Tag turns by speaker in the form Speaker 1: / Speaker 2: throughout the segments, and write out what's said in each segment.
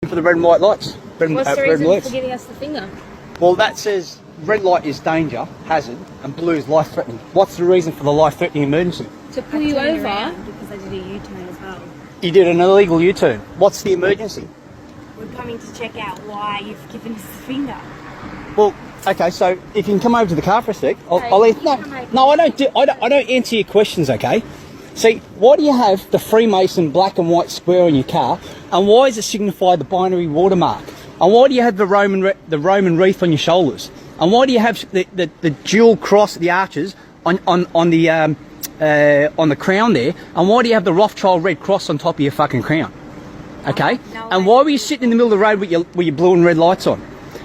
Speaker 1: For the red and white lights.
Speaker 2: What's the reason for giving us the finger?
Speaker 1: Well, that says red light is danger, hazard, and blue is life-threatening. What's the reason for the life-threatening emergency?
Speaker 2: To pull you over.
Speaker 3: Because I did a U-turn as well.
Speaker 1: You did an illegal U-turn. What's the emergency?
Speaker 3: We're coming to check out why you've given us the finger.
Speaker 1: Well, okay, so if you can come over to the car for a sec, I'll
Speaker 2: Okay,
Speaker 1: no, I don't answer your questions, okay? See, why do you have the Freemason black and white square on your car, and why does it signify the binary watermark? And why do you have the Roman wreath on your shoulders? And why do you have the dual cross, the arches on the crown there? And why do you have the Rothschild red cross on top of your fucking crown? Okay? And why were you sitting in the middle of the road with your blue and red lights on?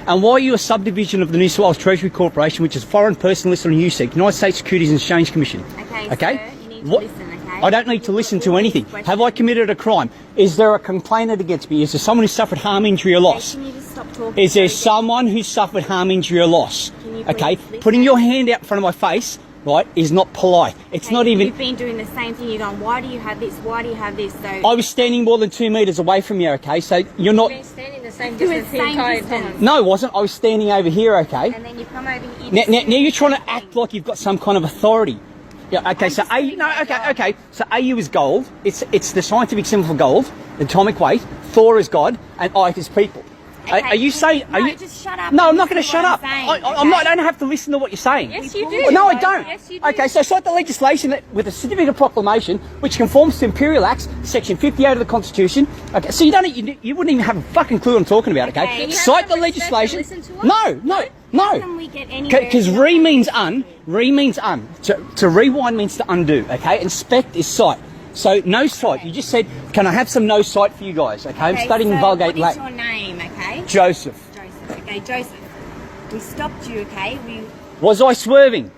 Speaker 1: And why are you a subdivision of the New South Wales Treasury Corporation, which is a foreign person listed on USEC, United States Securities and Exchange Commission?
Speaker 3: Okay? Sir, you need to listen, okay?
Speaker 1: I don't need to listen to anything. Have I committed a crime? Is there a complainant against me? Is there someone who suffered harm, injury or loss?
Speaker 3: Can you just stop talking?
Speaker 1: Is there someone who suffered harm, injury or loss?
Speaker 3: Can you
Speaker 1: Okay?
Speaker 3: please listen?
Speaker 1: Putting your hand out in front of my face, right, is not polite. It's not even...
Speaker 3: You've been doing the same thing. You're going, why do you have this? Why do you have this? So
Speaker 1: I was standing more than 2 metres away from you, okay? So you're not...
Speaker 2: You've been standing the same
Speaker 3: Do it
Speaker 2: distance the
Speaker 3: same
Speaker 2: entire
Speaker 3: distance.
Speaker 2: time.
Speaker 1: No, I wasn't. I was standing over here, okay?
Speaker 3: and then you come over here.
Speaker 1: Now you're trying to act like you've got some kind of authority. Yeah, okay, so okay. So AU is gold. It's the scientific symbol for gold, the atomic weight. Thor is God, and I is people.
Speaker 3: Okay,
Speaker 1: Are you saying?
Speaker 3: No,
Speaker 1: Are you,
Speaker 3: just shut up.
Speaker 1: No, I'm
Speaker 3: and
Speaker 1: not going to
Speaker 3: listen
Speaker 1: shut up.
Speaker 3: what I'm saying,
Speaker 1: I'm not. I
Speaker 3: okay?
Speaker 1: don't have to listen to what you're saying.
Speaker 2: Yes, you do.
Speaker 1: Well, no, I don't.
Speaker 2: Yes, you do.
Speaker 1: Okay, so cite the legislation that, with a certificate of proclamation, which conforms to Imperial Acts, Section 58 of the Constitution. Okay, so you wouldn't even have a fucking clue what I'm talking about. Okay,
Speaker 3: Okay. Can you
Speaker 2: have
Speaker 1: cite
Speaker 2: some
Speaker 1: the
Speaker 2: respect and
Speaker 1: legislation.
Speaker 2: listen to us?
Speaker 1: No.
Speaker 3: How can we get anywhere
Speaker 1: Because
Speaker 3: if
Speaker 1: re
Speaker 3: you're not
Speaker 1: means
Speaker 3: listening?
Speaker 1: re means to rewind means to undo. Okay, and spect is sight. So no sight. You just said, can I have some no sight for you guys? Okay, I'm studying
Speaker 3: so
Speaker 1: Vulgate
Speaker 3: what is
Speaker 1: Latin.
Speaker 3: your name, okay?
Speaker 1: Joseph.
Speaker 3: Joseph. Okay, Joseph. We stopped you, okay?
Speaker 1: Was I swerving?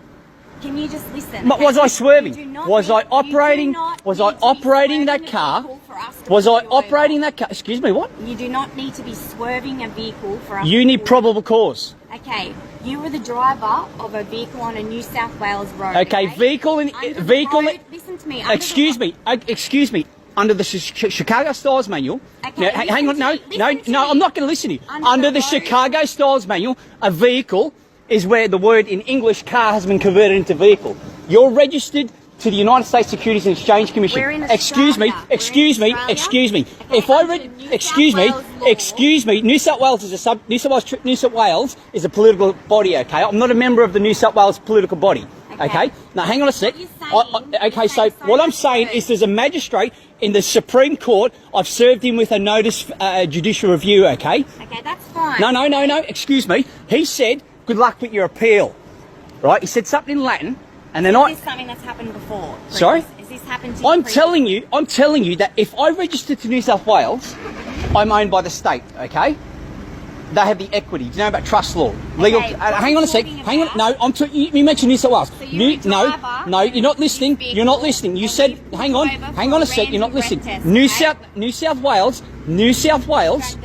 Speaker 3: Can you just listen?
Speaker 1: But
Speaker 3: okay?
Speaker 1: was I swerving?
Speaker 3: You do not
Speaker 1: Was I
Speaker 3: need-
Speaker 1: operating?
Speaker 3: you do not
Speaker 1: Was
Speaker 3: need
Speaker 1: I
Speaker 3: to be
Speaker 1: operating that
Speaker 3: swerving a
Speaker 1: car?
Speaker 3: vehicle for us to
Speaker 1: Was I
Speaker 3: pull you over.
Speaker 1: operating that car? Excuse me, what?
Speaker 3: You do not need to be swerving a vehicle for us
Speaker 1: You
Speaker 3: to
Speaker 1: need
Speaker 3: pull
Speaker 1: probable cause.
Speaker 3: Okay, you were the driver of a vehicle on a New South Wales road.
Speaker 1: Okay, vehicle in
Speaker 3: Under the
Speaker 1: vehicle.
Speaker 3: road- listen to me. under the
Speaker 1: Excuse
Speaker 3: ro-
Speaker 1: me. Excuse me. Under the Chicago Styles Manual.
Speaker 3: Okay,
Speaker 1: Now, hang on.
Speaker 3: listen to me.
Speaker 1: I'm not going to listen to you.
Speaker 3: Under
Speaker 1: Under
Speaker 3: the
Speaker 1: the
Speaker 3: road-
Speaker 1: Chicago Styles Manual, a vehicle is where the word in English car has been converted into vehicle. You're registered to the United States Securities and Exchange Commission.
Speaker 3: We're in
Speaker 1: Excuse me.
Speaker 3: Australia.
Speaker 1: Excuse
Speaker 3: We're
Speaker 1: me.
Speaker 3: in Australia.
Speaker 1: Excuse me.
Speaker 3: Okay,
Speaker 1: If I
Speaker 3: under
Speaker 1: read,
Speaker 3: New
Speaker 1: excuse
Speaker 3: South
Speaker 1: me.
Speaker 3: Wales law.
Speaker 1: Excuse me. New South Wales is New South Wales is a political body. Okay, I'm not a member of the New South Wales political body. Okay. Now, hang on a sec.
Speaker 3: What you're saying-
Speaker 1: Okay, so
Speaker 3: you're saying so
Speaker 1: what I'm
Speaker 3: much
Speaker 1: saying
Speaker 3: words.
Speaker 1: is there's a magistrate in the Supreme Court. I've served him with a notice judicial review, okay?
Speaker 3: Okay, that's fine.
Speaker 1: No, excuse me. He said, good luck with your appeal. Right? He said something in Latin, and then
Speaker 3: Is this something that's happened before?
Speaker 1: Sorry?
Speaker 3: Has this happened to you?
Speaker 1: I'm
Speaker 3: previously?
Speaker 1: telling you that if I register to New South Wales, I'm owned by the state, okay? They have the equity. Do you know about trust law? Legal.
Speaker 3: what
Speaker 1: Hang
Speaker 3: are
Speaker 1: on a
Speaker 3: you
Speaker 1: sec.
Speaker 3: talking
Speaker 1: Hang on.
Speaker 3: about?
Speaker 1: No, you mentioned New South Wales.
Speaker 3: So you're a driver
Speaker 1: No, you're not listening.
Speaker 3: in this
Speaker 1: You're not
Speaker 3: vehicle
Speaker 1: listening. You
Speaker 3: and
Speaker 1: said,
Speaker 3: we've
Speaker 1: hang
Speaker 3: pulled
Speaker 1: on,
Speaker 3: over
Speaker 1: hang
Speaker 3: for
Speaker 1: on a
Speaker 3: a
Speaker 1: sec. You're not
Speaker 3: random
Speaker 1: listening.
Speaker 3: breath test,
Speaker 1: New
Speaker 3: okay?
Speaker 1: South Wales.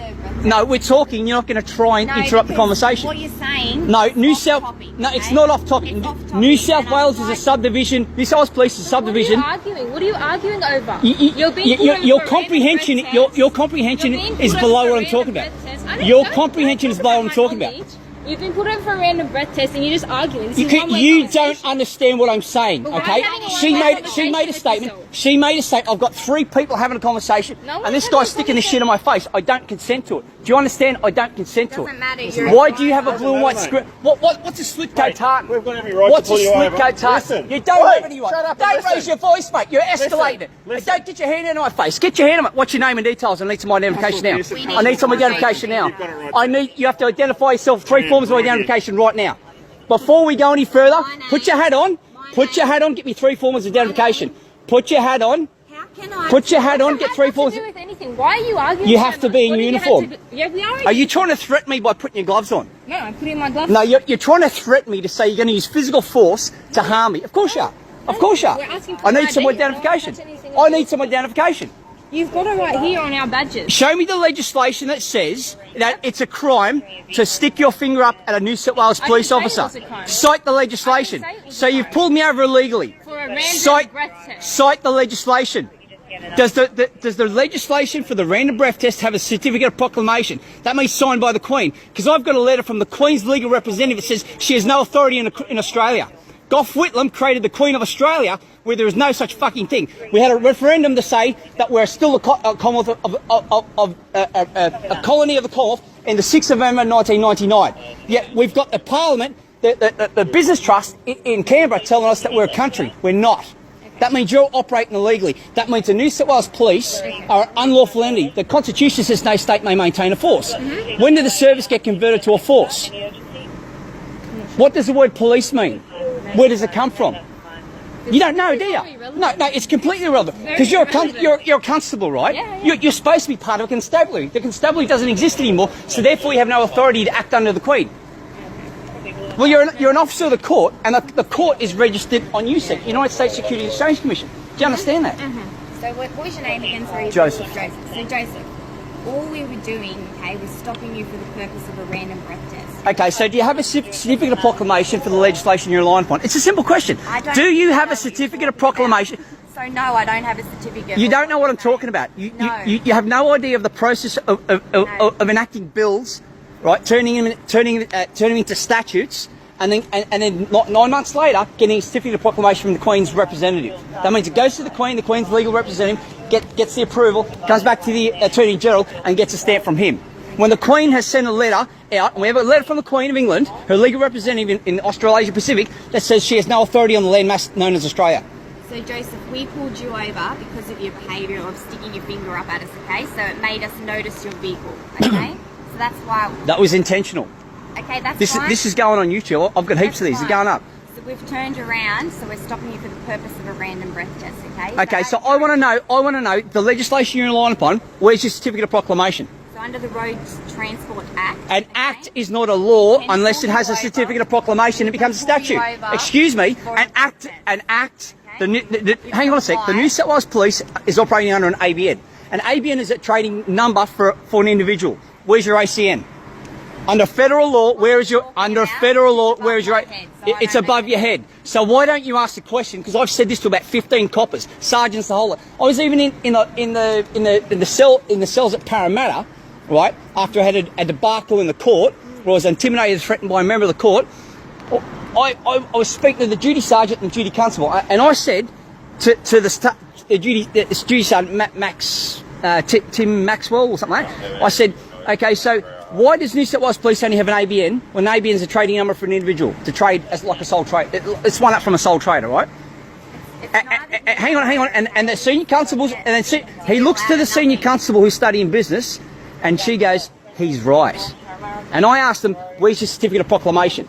Speaker 1: No, we're talking. You're not going to try and
Speaker 3: No,
Speaker 1: interrupt the
Speaker 3: because
Speaker 1: conversation.
Speaker 3: What you're saying?
Speaker 1: No,
Speaker 3: is
Speaker 1: New
Speaker 3: off
Speaker 1: South.
Speaker 3: topic,
Speaker 1: No, it's
Speaker 3: okay?
Speaker 1: not off topic.
Speaker 3: It's off topic,
Speaker 1: New South
Speaker 3: and I'm
Speaker 1: Wales is a
Speaker 3: like-
Speaker 1: subdivision. New South Wales police is a subdivision.
Speaker 2: What are you arguing? What are you arguing over?
Speaker 1: Your
Speaker 2: You're being pulled over for a
Speaker 1: comprehension,
Speaker 2: random breath
Speaker 1: your
Speaker 2: test.
Speaker 1: comprehension
Speaker 2: You're being
Speaker 1: is
Speaker 2: pulled
Speaker 1: below
Speaker 2: over
Speaker 1: what
Speaker 2: for
Speaker 1: I'm
Speaker 2: a
Speaker 1: talking
Speaker 2: random
Speaker 1: about.
Speaker 2: breath test. I don't-
Speaker 1: Your
Speaker 2: don't
Speaker 1: comprehension is
Speaker 2: talk
Speaker 1: below what
Speaker 2: about
Speaker 1: I'm talking
Speaker 2: my
Speaker 1: about.
Speaker 2: knowledge. You've been pulled over for a random breath test and you're just arguing. This is
Speaker 1: You
Speaker 2: one-way
Speaker 1: don't
Speaker 2: conversation.
Speaker 1: understand what I'm saying,
Speaker 2: But why are
Speaker 1: okay?
Speaker 2: you having a
Speaker 1: She
Speaker 2: one-way
Speaker 1: made a
Speaker 2: conversation
Speaker 1: statement.
Speaker 2: with yourself?
Speaker 1: She made a statement. I've got 3 people having a conversation,
Speaker 2: No
Speaker 1: and this
Speaker 2: one's
Speaker 1: guy's
Speaker 2: having a
Speaker 1: sticking this shit in my face. I don't consent to it. Do you understand? I don't consent to it.
Speaker 3: Doesn't matter, you're a
Speaker 1: Why do you have a
Speaker 3: driver.
Speaker 1: blue and white
Speaker 4: Doesn't
Speaker 1: script? What's a slip coat tartan?
Speaker 4: we've got every right
Speaker 1: What's
Speaker 4: to pull
Speaker 1: a
Speaker 4: you
Speaker 1: slip
Speaker 4: over.
Speaker 1: coat tartan?
Speaker 4: Listen.
Speaker 1: You don't
Speaker 4: Oi,
Speaker 1: have anyone.
Speaker 4: shut up and
Speaker 1: Don't
Speaker 4: listen.
Speaker 1: raise your voice, mate. You're escalating it.
Speaker 4: Listen.
Speaker 1: Don't get your hand into my face. Get your hand on my. What's your name and details? I need some identification now.
Speaker 4: We
Speaker 1: I need some identification now.
Speaker 4: You've got it right.
Speaker 1: You have to identify yourself. 3 forms of
Speaker 4: right here.
Speaker 1: identification right now. Before we go any further,
Speaker 3: My
Speaker 1: put your
Speaker 3: name.
Speaker 1: hat on.
Speaker 3: My
Speaker 1: Put your
Speaker 3: name.
Speaker 1: hat on. Get me 3 forms of identification. Put your hat on.
Speaker 3: How can I?
Speaker 1: Put your hat on. Get
Speaker 2: Has
Speaker 1: 3
Speaker 2: nothing
Speaker 1: forms.
Speaker 2: to do with anything. Why are you arguing?
Speaker 1: You
Speaker 2: so
Speaker 1: have to
Speaker 2: much?
Speaker 1: be in
Speaker 2: What do you have
Speaker 1: uniform.
Speaker 2: to be- Yeah, we are.
Speaker 1: Are you trying to threaten me by putting your gloves on?
Speaker 2: No, I'm putting my gloves.
Speaker 1: No, you're trying to threaten me to say you're going to use physical force to harm me. Of course you are. Of course you are.
Speaker 2: We're asking for
Speaker 1: I need
Speaker 2: your
Speaker 1: some
Speaker 2: ID. I don't
Speaker 1: identification.
Speaker 2: touch anything
Speaker 1: I
Speaker 2: else.
Speaker 1: need some identification.
Speaker 2: You've got it right here on our badges.
Speaker 1: Show me the legislation that says that it's a crime to stick your finger up at a New South Wales
Speaker 2: I
Speaker 1: police
Speaker 2: didn't say it
Speaker 1: officer.
Speaker 2: was a crime.
Speaker 1: Cite the legislation.
Speaker 2: I didn't say it was
Speaker 1: So
Speaker 2: a
Speaker 1: you've
Speaker 2: crime.
Speaker 1: pulled me over illegally.
Speaker 2: For a random
Speaker 1: Cite,
Speaker 2: breath test.
Speaker 1: cite the legislation. Does the legislation for the random breath test have a certificate of proclamation? That means signed by the Queen. Because I've got a letter from the Queen's legal representative that says she has no authority in Australia. Gough Whitlam created the Queen of Australia where there is no such fucking thing. We had a referendum to say that we're still a Commonwealth a colony of the Commonwealth in the 6th of November 1999. Yet we've got the Parliament, the Business Trust in Canberra telling us that we're a country. We're not. That means you're operating illegally. That means the New South Wales Police are an unlawful entity. The Constitution says no state may maintain a force. When did the service get converted to a force? What does the word police mean? Where does it come from? You don't know, do you? No, it's completely irrelevant. Because you're a constable, right? You're supposed to be part of a constabulary. The constabulary doesn't exist anymore, so therefore you have no authority to act under the Queen. Well, you're an officer of the court, and the court is registered on USEC, United States Securities and Exchange Commission. Do you understand that?
Speaker 3: So what was your name again? Sorry,
Speaker 1: Joseph.
Speaker 3: So Joseph, all we were doing, okay, was stopping you for the purpose of a random breath test.
Speaker 1: Okay, so do you have a certificate of proclamation for the legislation you're relying upon? It's a simple question. Do you have a certificate of proclamation?
Speaker 3: So no, I don't have a certificate.
Speaker 1: You don't know what I'm talking about. You have no idea of the process of enacting bills, right? Turning them into statutes, and then 9 months later getting a certificate of proclamation from the Queen's representative. That means it goes to the Queen's legal representative, gets the approval, comes back to the Attorney General and gets a stamp from him. When the Queen has sent a letter out, and we have a letter from the Queen of England, her legal representative in Australasia Pacific, that says she has no authority on the landmass known as Australia.
Speaker 3: So Joseph, we pulled you over because of your behaviour of sticking your finger up at us, okay? So it made us notice your vehicle, okay? So that's why...
Speaker 1: That was intentional.
Speaker 3: Okay, that's fine.
Speaker 1: This is going on YouTube. I've got heaps of these. They're going up.
Speaker 3: So we've turned around, so we're stopping you for the purpose of a random breath test, okay?
Speaker 1: Okay, so I want to know the legislation you're relying upon. Where's your certificate of proclamation?
Speaker 3: So under the Road Transport Act.
Speaker 1: An act is not a law unless it has a certificate of proclamation. It becomes a statute. Excuse me. An act. Hang on a sec. The New South Wales Police is operating under an ABN. An ABN is a trading number for an individual. Where's your ACN? Under federal law, where is your it's above your head. So why don't you ask the question? Because I've said this to about 15 coppers, sergeants, the whole lot. I was even in the cells at Parramatta, right? After I had a debacle in the court, where I was intimidated and threatened by a member of the court. I was speaking to the duty sergeant and duty constable, and I said to the duty sergeant Tim Maxwell or something like that. I said, okay, so why does New South Wales Police only have an ABN when an ABN is a trading number for an individual to trade as like a sole trade? It's one up from a sole trader, right? Hang on, and the senior constables, and then he looks to the senior constable who's studying business, and she goes, he's right. And I asked them, where's your certificate of proclamation?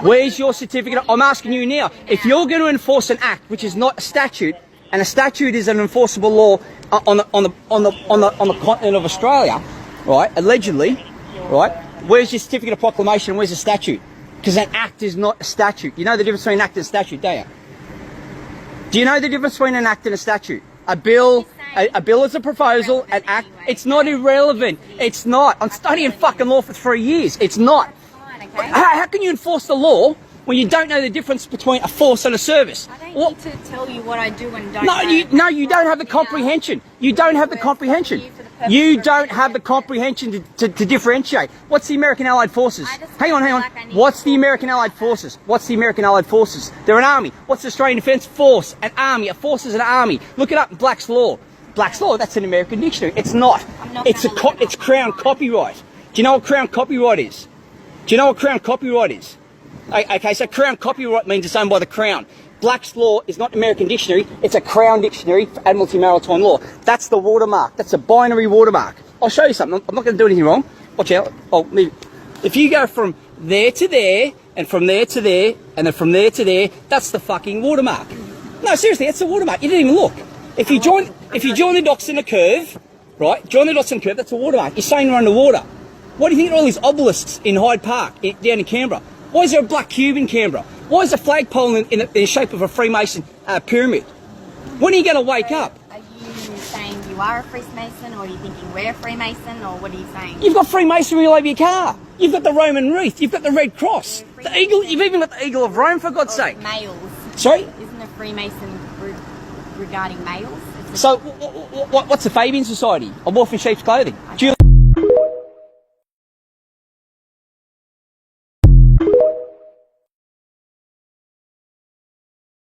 Speaker 1: Where's your certificate? I'm asking you now, if you're going to enforce an act which is not a statute, and a statute is an enforceable law on the continent of Australia, right? Allegedly, right? Where's your certificate of proclamation? Where's the statute? Because an act is not a statute. You know the difference between an act and a statute, don't you? Do you know the difference between an act and a statute? A bill is a proposal. An act, it's not irrelevant. It's not. I'm studying fucking law for 3 years. It's not. How can you enforce the law when you don't know the difference between a force and a service?
Speaker 3: I don't need to tell you what I do and don't
Speaker 1: No, you don't have the comprehension. You don't have the comprehension. You don't have the comprehension to differentiate. What's the American Allied Forces? Hang on. What's the American Allied Forces? They're an army. What's the Australian Defence Force? An army. A force is an army. Look it up in Black's Law. Black's Law, that's an American dictionary. It's not. It's Crown copyright. Do you know what Crown copyright is? Okay, so Crown copyright means it's owned by the Crown. Black's Law is not American dictionary, it's a Crown dictionary for Admiralty Maritime Law. That's the watermark, that's a binary watermark. I'll show you something, I'm not going to do anything wrong. Watch out. If you go from there to there, and from there to there, and then from there to there, that's the fucking watermark. No, seriously, that's the watermark, you didn't even look. If you join the docks in a curve, right, that's a watermark. You're saying you're underwater. Why do you think all these obelisks in Hyde Park, down in Canberra? Why is there a black cube in Canberra? Why is a flagpole in the shape of a Freemason pyramid? When are you going to wake up?
Speaker 3: Are you saying you are a Freemason, or are you thinking we're Freemason, or what are you saying?
Speaker 1: You've got Freemasonry all over your car. You've got the Roman wreath. You've got the Red Cross. The eagle. You've even got the Eagle of Rome, for God's sake.
Speaker 3: Males.
Speaker 1: Sorry?
Speaker 3: Isn't a Freemason regarding males. It's
Speaker 1: So, what's the Fabian Society? A wolf in sheep's clothing. Do you